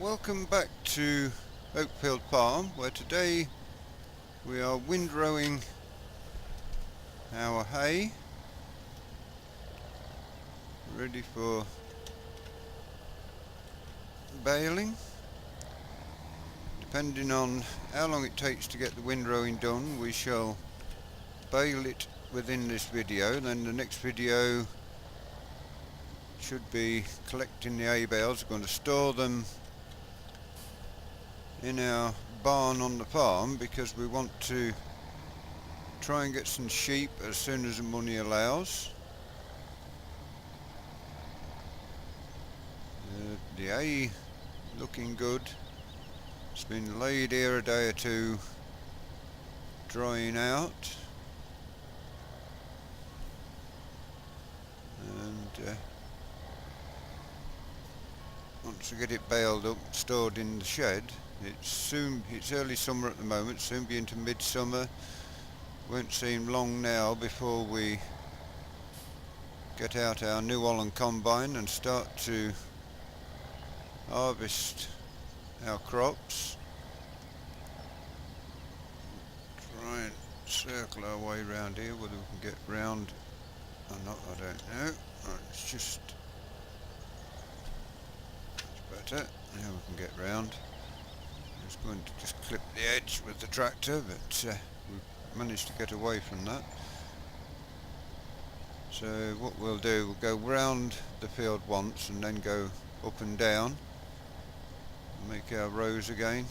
Welcome back to Oakfield Farm, where today we are windrowing our hay, ready for baling. Depending on how long it takes to get the windrowing done, we shall bale it within this video. Then the next video should be collecting the hay bales. We're going to store them in our barn on the farm because we want to try and get some sheep as soon as the money allows. The hay looking good. It's been laid here a day or two drying out, and once we get it baled up, stored in the shed, it's early summer at the moment, soon be into midsummer. Won't seem long now before we get out our New Holland combine and start to harvest our crops. Try and circle our way around here, whether we can get round or not, I don't know. Right, it's just that's better. Now we can get round. I was going to just clip the edge with the tractor, but we managed to get away from that. So what we'll do, we'll go round the field once and then go up and down and make our rows again.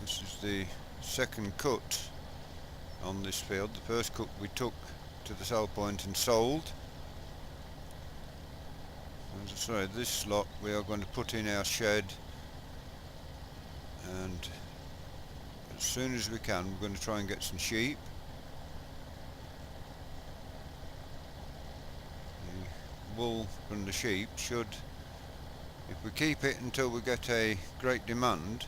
This is the second cut on this field. The first cut we took to the sell point and sold. As I say, this lot we are going to put in our shed, and as soon as we can we're going to try and get some sheep. The wool from the sheep should, if we keep it until we get a great demand,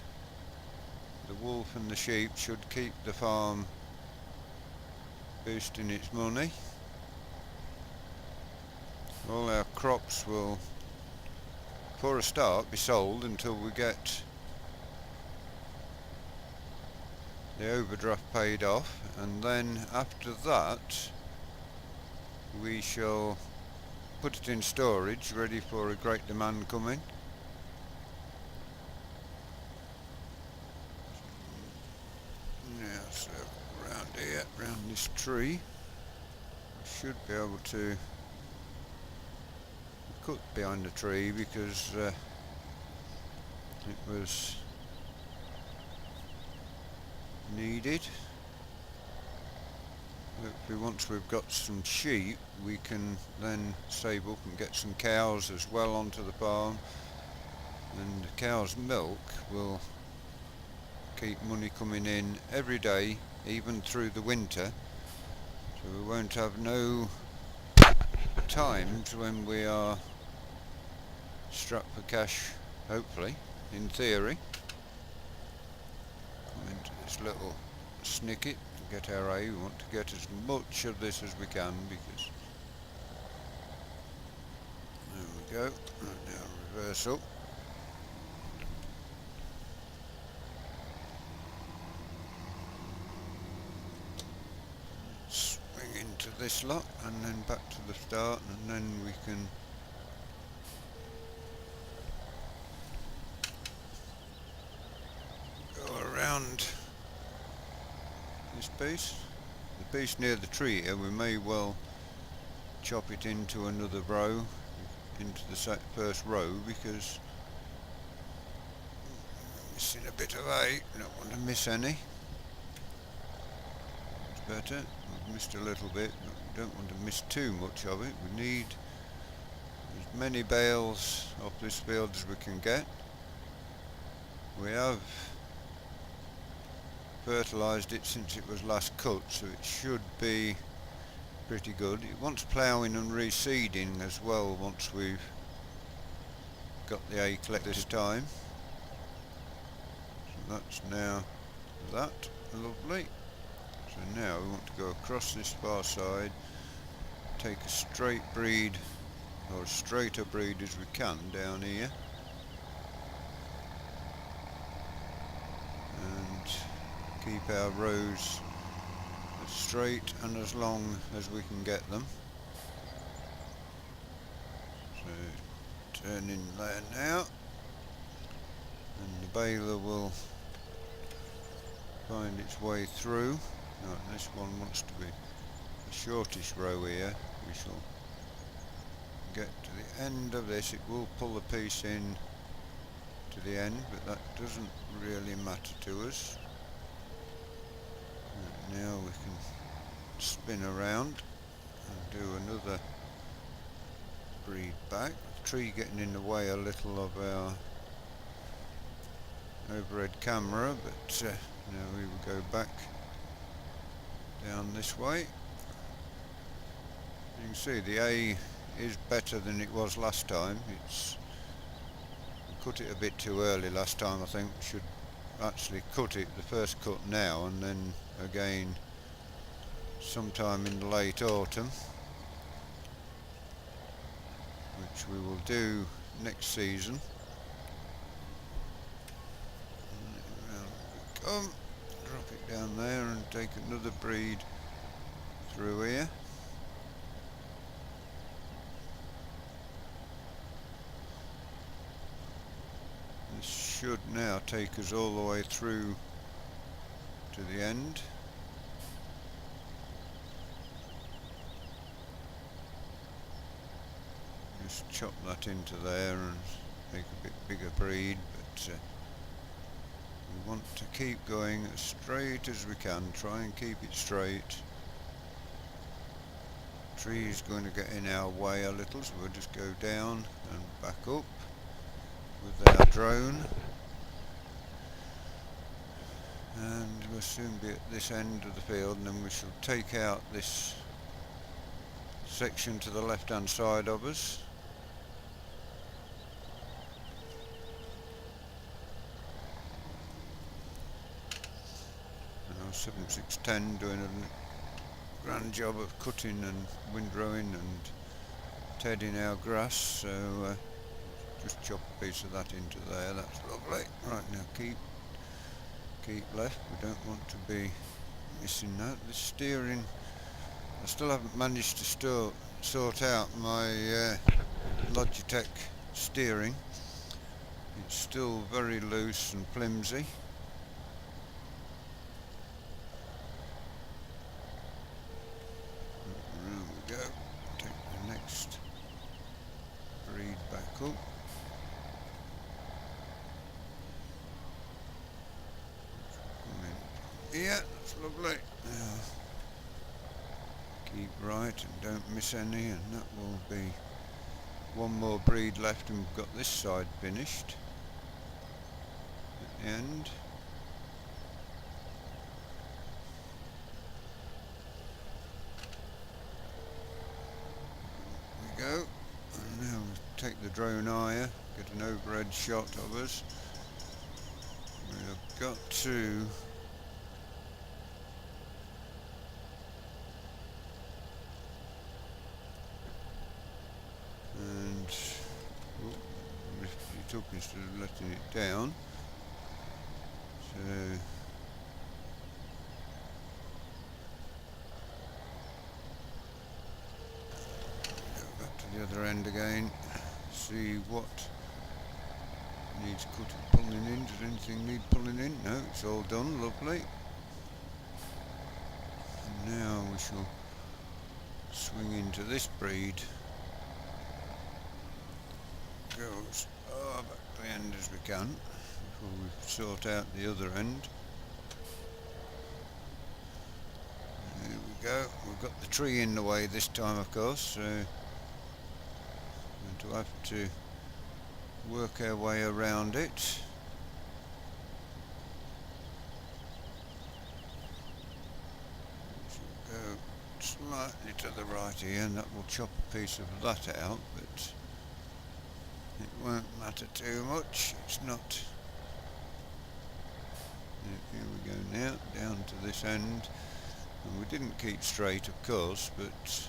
the wool from the sheep should keep the farm boosting its money. All our crops will, for a start, be sold until we get the overdraft paid off, and then after that we shall put it in storage ready for a great demand coming. Now circle around here, around this tree. I should be able to cut behind the tree because it was needed. Hopefully once we've got some sheep we can then save up and get some cows as well onto the farm, and the cow's milk will keep money coming in every day, even through the winter, so we won't have no times when we are strapped for cash, hopefully, in theory. Come into this little snicket to get our hay. We want to get as much of this as we can because there we go. Right, now reverse up. Swing into this lot and then back to the start, and then we can around this piece. The piece near the tree here, we may well chop it into another row, into the first row, because we're missing a bit of hay. Don't want to miss any. It's better. We've missed a little bit, but we don't want to miss too much of it. We need as many bales off this field as we can get. We have fertilised it since it was last cut, so it should be pretty good. It wants ploughing and reseeding as well once we've got the hay collected this time. So that's now that. Lovely. So now we want to go across this far side, take a straight breed, or as straight a breed as we can down here. keep our rows as straight and as long as we can get them. So turn in there now, and the baler will find its way through. Right, this one wants to be the shortest row here. We shall get to the end of this. It will pull the piece in to the end, but that doesn't really matter to us. Right, now we can spin around and do another breed back. The tree getting in the way a little of our overhead camera, but now we will go back down this way. You can see the A is better than it was last time. It's cut it a bit too early last time. I think we should actually cut it the first cut now, and then again sometime in the late autumn, which we will do next season. Around we come, drop it down there and take another breed through here. This should now take us all the way through to the end. Just chop that into there and make a bit bigger breed, but we want to keep going as straight as we can. Try and keep it straight. Tree is going to get in our way a little, so we'll just go down and back up with our drone, and we'll soon be at this end of the field, and then we shall take out this section to the left hand side of us. Now 7610 doing a grand job of cutting and windrowing and tedding our grass, so just chop a piece of that into there. That's lovely. Right, now keep left. We don't want to be missing that. The steering, I still haven't managed to sort out my Logitech steering. It's still very loose and flimsy. There we go. Take the next breed back up. Yeah, that's lovely. Now, keep right and don't miss any, and that will be one more breed left, and we've got this side finished at the end. There we go. And now we'll take the drone higher, get an overhead shot of us. We've got to lift it up instead of letting it down. So go back to the other end again, see what needs pulling in. Does anything need pulling in? No, it's all done, lovely. And now we shall swing into this breed. Go as far back to the end as we can before we sort out the other end. There we go. We've got the tree in the way this time, of course, so we're going to have to work our way around it. So go slightly to the right here, and that will chop a piece of that out, but it won't matter too much. It's not. Here we go now, down to this end. And we didn't keep straight, of course, but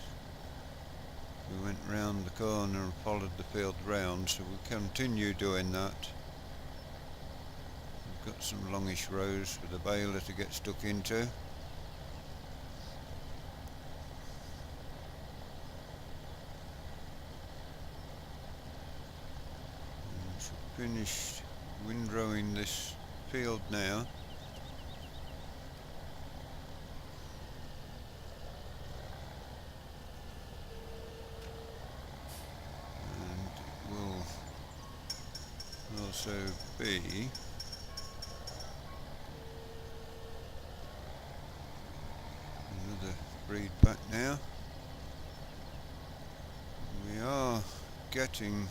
we went round the corner and followed the field round, so we'll continue doing that. got some longish rows for the baler to get stuck into. And finished windrowing this field now. And it will also be another breed back now. We are getting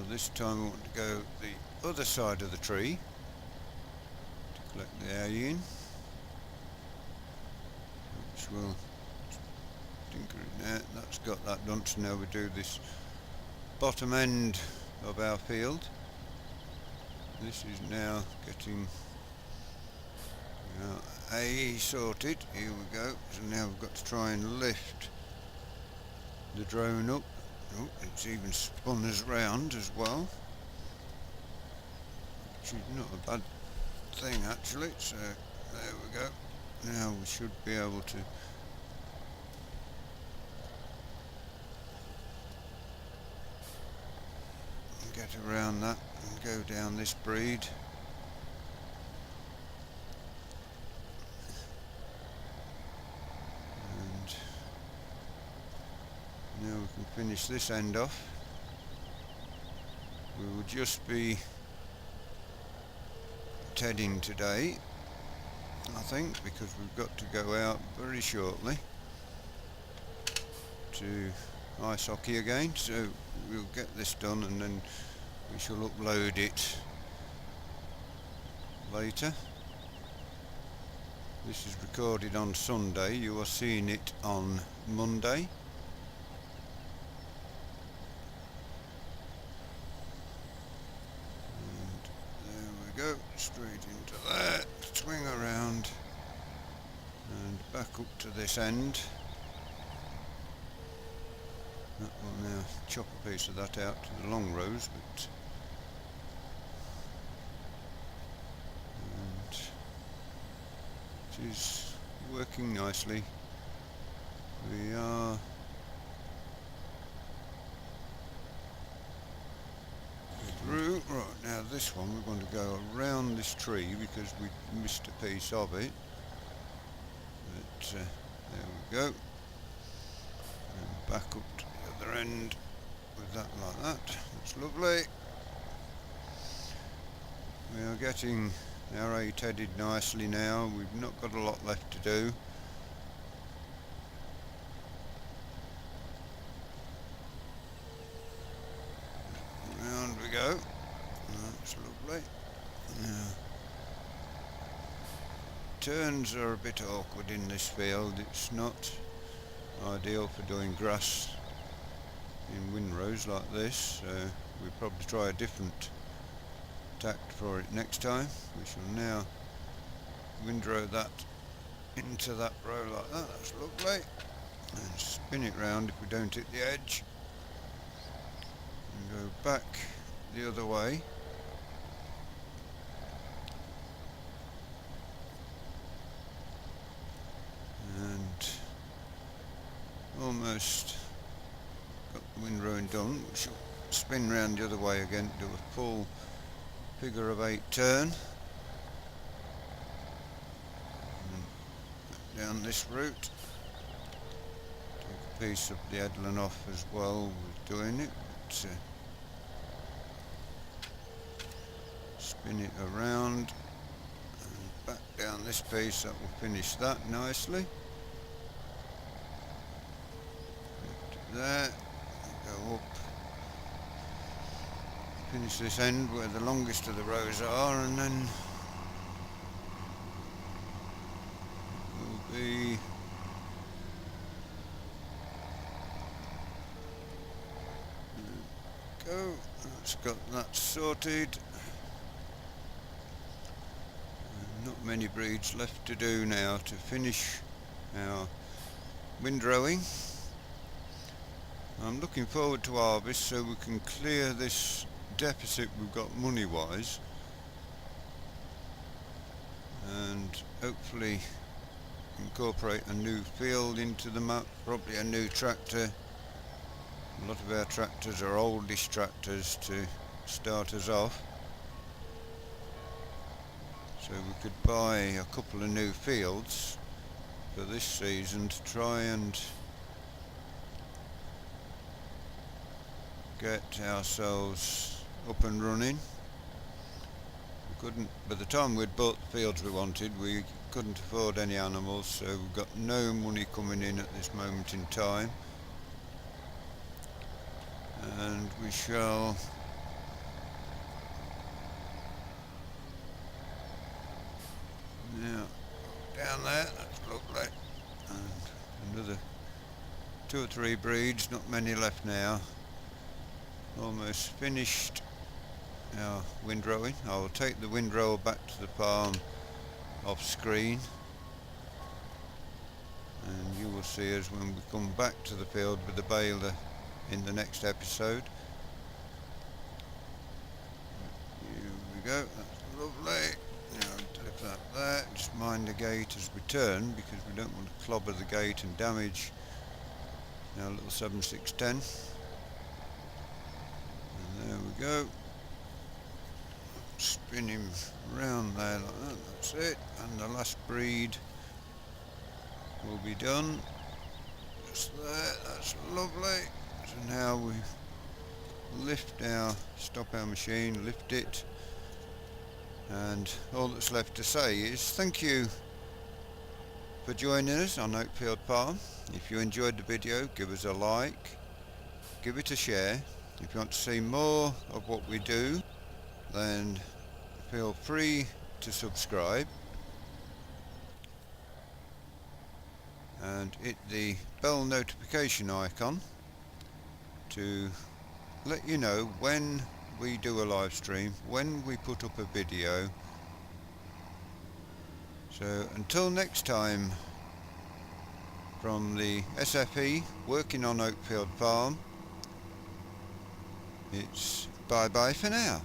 this time I want to go the other side of the tree to collect the alien, which will tinker it now. That's got that done, so now we do this bottom end of our field. This is now getting A sorted. Here we go. So now we've got to try and lift the drone up. Oh, it's even spun us round as well, which is not a bad thing actually. So there we go. Now we should be able to get around that and go down this breed. Now we can finish this end off. We will just be tedding today, I think, because we've got to go out very shortly to ice hockey again, so we'll get this done and then we shall upload it later. This is recorded on Sunday. You are seeing it on Monday. Go straight into that, swing around and back up to this end. That will now chop a piece of that out to the long rows, but and it is working nicely. We are through. Right, now this one we're going to go around this tree because we missed a piece of it. But there we go. And back up to the other end with that like that. That's lovely. We are getting our A tedded nicely now. We've not got a lot left to do. Round we go. That's lovely. Now, turns are a bit awkward in this field. It's not ideal for doing grass in windrows like this, so we'll probably try a different tact for it next time. We shall now windrow that into that row like that. That's lovely. And spin it round if we don't hit the edge. And go back the other way. And almost got the windrowing done. We shall spin round the other way again, do a full figure of 8 turn. And down this route. Take a piece of the headland off as well with doing it. But, spin it around and back down this piece. That will finish that nicely. There, go up, finish this end where the longest of the rows are, and then will be go. That's got that sorted. Not many breeds left to do now to finish our windrowing. I'm looking forward to harvest so we can clear this deficit we've got money wise, and hopefully incorporate a new field into the map, probably a new tractor. A lot of our tractors are oldish tractors to start us off, so we could buy a couple of new fields for this season to try and get ourselves up and running. We couldn't, by the time we'd bought the fields we wanted, we couldn't afford any animals, so we've got no money coming in at this moment in time, and we shall now down there. That's lovely. And another 2 or 3 breeds, not many left now. Almost finished our windrowing. I will take the windrower back to the farm off screen, and you will see us when we come back to the field with the baler in the next episode. Here we go, that's lovely. Now lift that there, just mind the gate as we turn, because we don't want to clobber the gate and damage our little 7610. And there we go. Spin him round there like that, that's it, and the last breed will be done. Just there, that's lovely. So now we stop our machine, lift it, and all that's left to say is thank you for joining us on Oakfield Farm. If you enjoyed the video, give us a like, give it a share. If you want to see more of what we do, then feel free to subscribe and hit the bell notification icon to let you know when we do a live stream, when we put up a video. So until next time, from the SFE working on Oakfield Farm, it's bye bye for now.